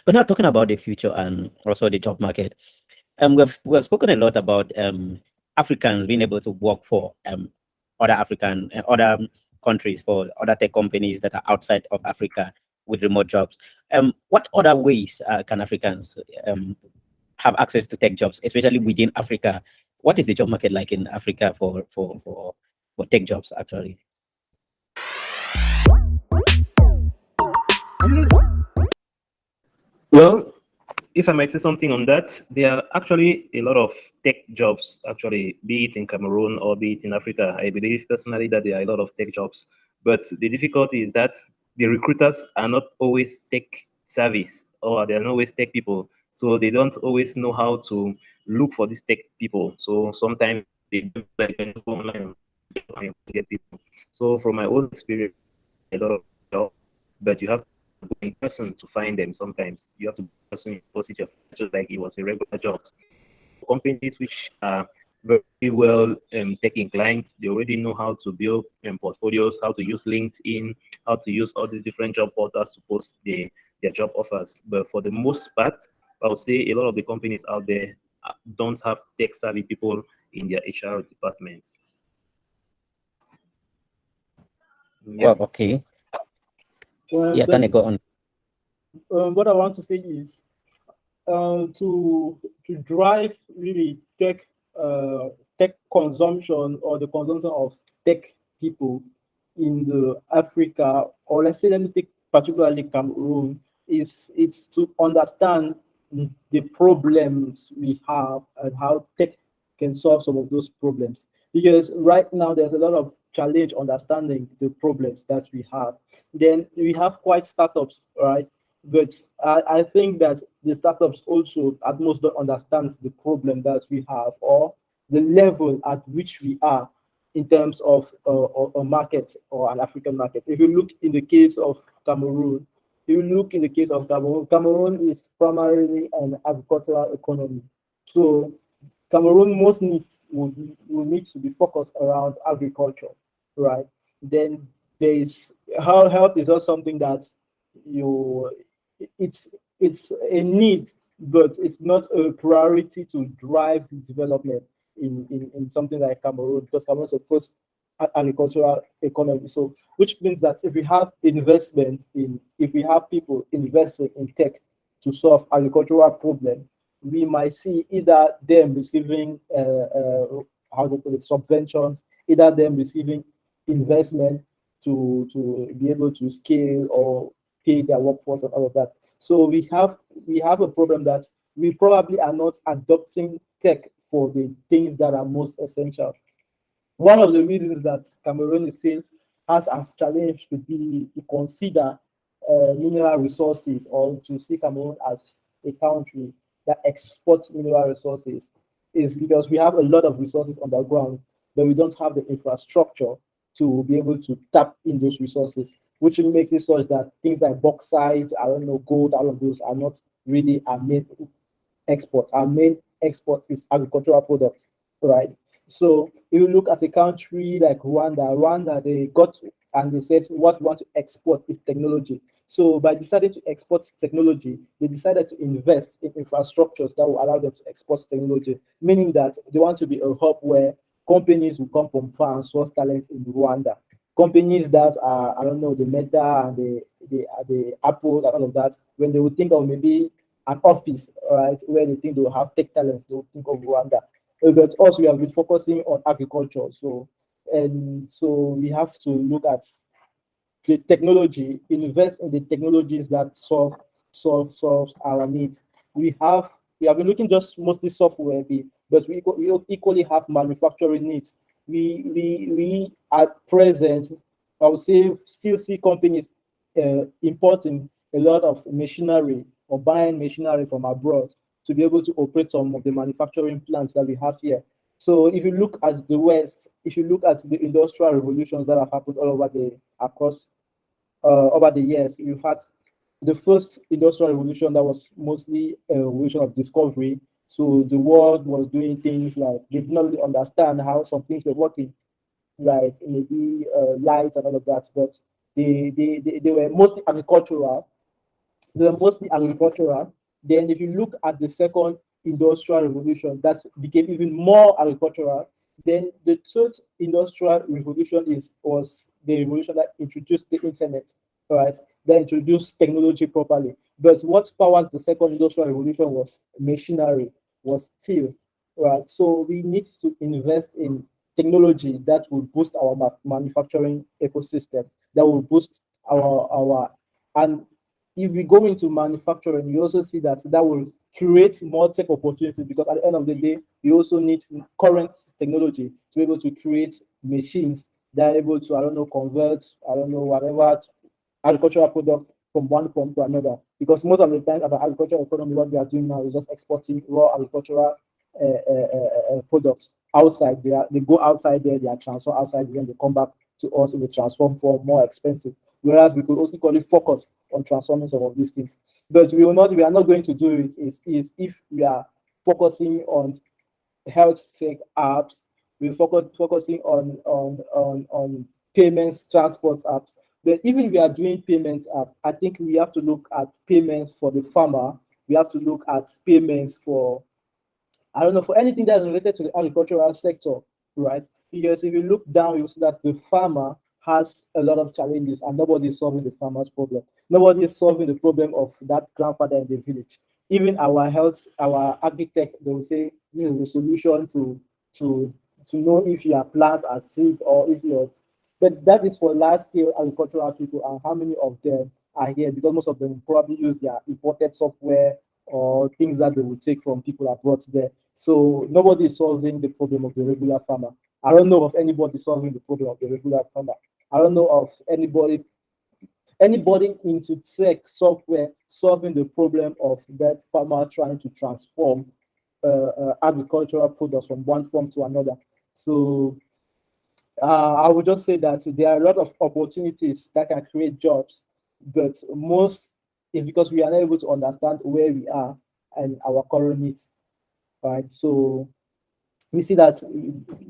But now talking about the future and also the job market, we've spoken a lot about Africans being able to work for other countries, for other tech companies that are outside of Africa with remote jobs. What other ways can Africans have access to tech jobs, especially within Africa? What is the job market like in Africa for tech jobs actually? Well, if I might say something on that, there are actually a lot of tech jobs, actually, be it in Cameroon or be it in Africa. I believe personally that there are a lot of tech jobs. But the difficulty is that the recruiters are not always tech service, or they're not always tech people. So they don't always know how to look for these tech people. So sometimes they do like go online and get people. So from my own experience, a lot of jobs, but you have to go in person to find them. Sometimes you have to go in person in post your just like it was a regular job. Companies which are very well tech inclined, they already know how to build portfolios, how to use LinkedIn, how to use all these different job portals to post their job offers. But for the most part, I would say a lot of the companies out there don't have tech savvy people in their HR departments. Yeah. Well, okay. Yeah, Then Tane, go on. what I want to say is to drive really tech consumption or the consumption of tech people in the Africa, or let's say let me take particularly Cameroon, is it's to understand the problems we have and how tech can solve some of those problems. Because right now there's a lot of challenge understanding the problems that we have. Then we have quite startups, right? But I think that the startups also at most don't understand the problem that we have or the level at which we are in terms of a market or an African market. If you look in the case of Cameroon, if you look in the case of Cameroon, Cameroon is primarily an agricultural economy. So Cameroon most needs will need to be focused around agriculture, right? Then there is how health is not something that you it's it's a need, but it's not a priority to drive development in something like Cameroon, because Cameroon is the first agricultural economy. So which means that if we have people investing in tech to solve agricultural problem, we might see either them receiving how to put it, subventions, either them receiving investment to be able to scale or pay their workforce and all of that. So we have a problem that we probably are not adopting tech for the things that are most essential. One of the reasons that Cameroon is still has as challenge to be to consider mineral resources, or to see Cameroon as a country that exports mineral resources, is because we have a lot of resources underground, but we don't have the infrastructure to be able to tap in those resources, which makes it such that things like bauxite, I don't know, gold, all of those are not really our main export. Our main export is agricultural products, right? So if you look at a country like Rwanda, they got and they said what we want to export is technology. So by deciding to export technology, they decided to invest in infrastructures that will allow them to export technology, meaning that they want to be a hub where companies will come from far and source talent in Rwanda. Companies that are, I don't know, the Meta and the Apple and all of that, when they would think of maybe an office, right, where they think they will have tech talent, they will think of Rwanda. But also we have been focusing on agriculture. So we have to look at the technology, invest in the technologies that solves our needs. We have been looking just mostly software, but we equally have manufacturing needs. We at present, I would say, still see companies importing a lot of machinery or buying machinery from abroad to be able to operate some of the manufacturing plants that we have here. So if you look at the West, if you look at the industrial revolutions that have happened all over the across over the years, you've had the first industrial revolution that was mostly a revolution of discovery. So the world was doing things like they did not really understand how some things were working, like maybe light and all of that, but they were mostly agricultural. they were mostly agricultural. Then, if you look at the second industrial revolution, that became even more agricultural. Then the third industrial revolution was the revolution that introduced the internet, right? That introduced technology properly. But what powered the second industrial revolution was machinery, was steel, right? So we need to invest in technology that will boost our manufacturing ecosystem, that will boost our and if we go into manufacturing, you also see that that will create more tech opportunities, because at the end of the day, you also need current technology to be able to create machines that are able to, I don't know, convert, I don't know, whatever agricultural product from one form to another. Because most of the time, as an agricultural economy, what we are doing now is just exporting raw agricultural products outside. They go outside there, they are transferred outside, then they come back to us in the transform form, more expensive. Whereas we could also call it focus on transforming some of these things. But we are not going to do it is if we are focusing on health tech apps, we focusing on payments, transport apps. But even if we are doing payment app, I think we have to look at payments for the farmer. We have to look at payments for, I don't know, for anything that's related to the agricultural sector, right? Because if you look down, you see that the farmer has a lot of challenges and nobody is solving the farmer's problem. Nobody is solving the problem of that grandfather in the village. Even our health, our architect, they will say this is the solution to to know if your plant are sick or if you're, but that is for large scale agricultural people, and how many of them are here? Because most of them probably use their imported software or things that they will take from people abroad there. So nobody is solving the problem of the regular farmer. I don't know of anybody solving the problem of the regular farmer. I don't know of anybody into tech software solving the problem of that farmer trying to transform agricultural products from one form to another. So I would just say that there are a lot of opportunities that can create jobs, but most is because we are not able to understand where we are and our current needs, right? So we see that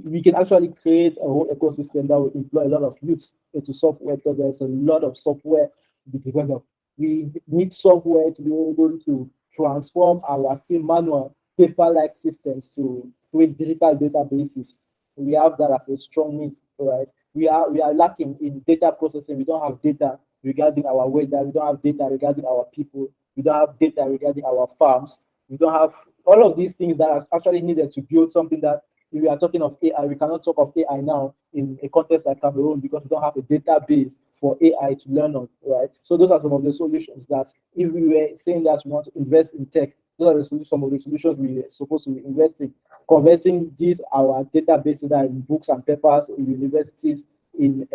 we can actually create a whole ecosystem that will employ a lot of youth into software, because there's a lot of software to be developed. We need software to be able to transform our still manual paper-like systems to create digital databases. We have that as a strong need, right? We are lacking in data processing. We don't have data regarding our weather. We don't have data regarding our people. We don't have data regarding our farms. We don't have all of these things that are actually needed to build something that, if we are talking of AI, we cannot talk of AI now in a context like Cameroon, because we don't have a database for AI to learn on, right? So those are some of the solutions that, if we were saying that we want to invest in tech, those are some of the solutions we are supposed to invest in. Converting these our databases that are in books and papers in universities, in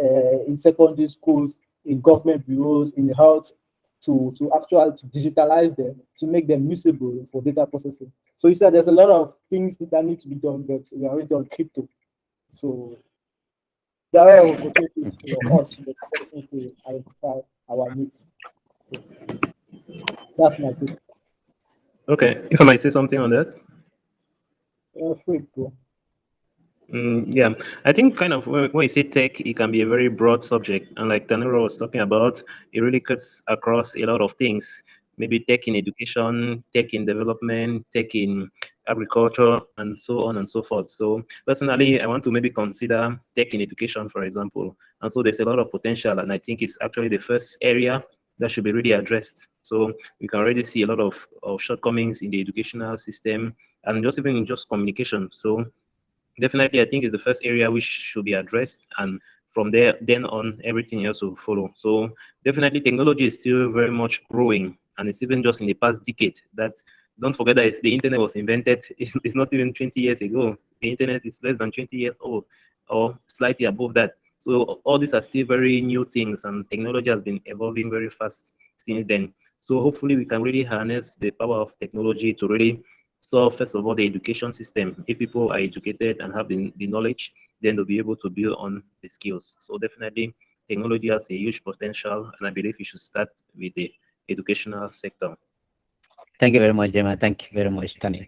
secondary schools, in government bureaus, in health, to actually to digitalize them, to make them usable for data processing. So you said there's a lot of things that need to be done, but we are already on crypto. So there are opportunities for us to identify our needs. That's my take. Okay, if I might say something on that. Free, bro. Yeah, I think kind of when you say tech, it can be a very broad subject. And like Tanura was talking about, it really cuts across a lot of things. Maybe tech in education, tech in development, tech in agriculture, and so on and so forth. So personally, I want to maybe consider tech in education, for example. And so there's a lot of potential, and I think it's actually the first area that should be really addressed. So we can already see a lot of shortcomings in the educational system, and just even in just communication. So definitely, I think it's the first area which should be addressed, and from there, then on, everything else will follow. So definitely, technology is still very much growing, and it's even just in the past decade that. Don't forget that the internet was invented. It's not even 20 years ago. The internet is less than 20 years old, or slightly above that. So all these are still very new things, and technology has been evolving very fast since then. So hopefully, we can really harness the power of technology to really so first of all, the education system. If people are educated and have the knowledge, then they'll be able to build on the skills. So definitely, technology has a huge potential, and I believe we should start with the educational sector. Thank you very much, Gemma. Thank you very much, Tani.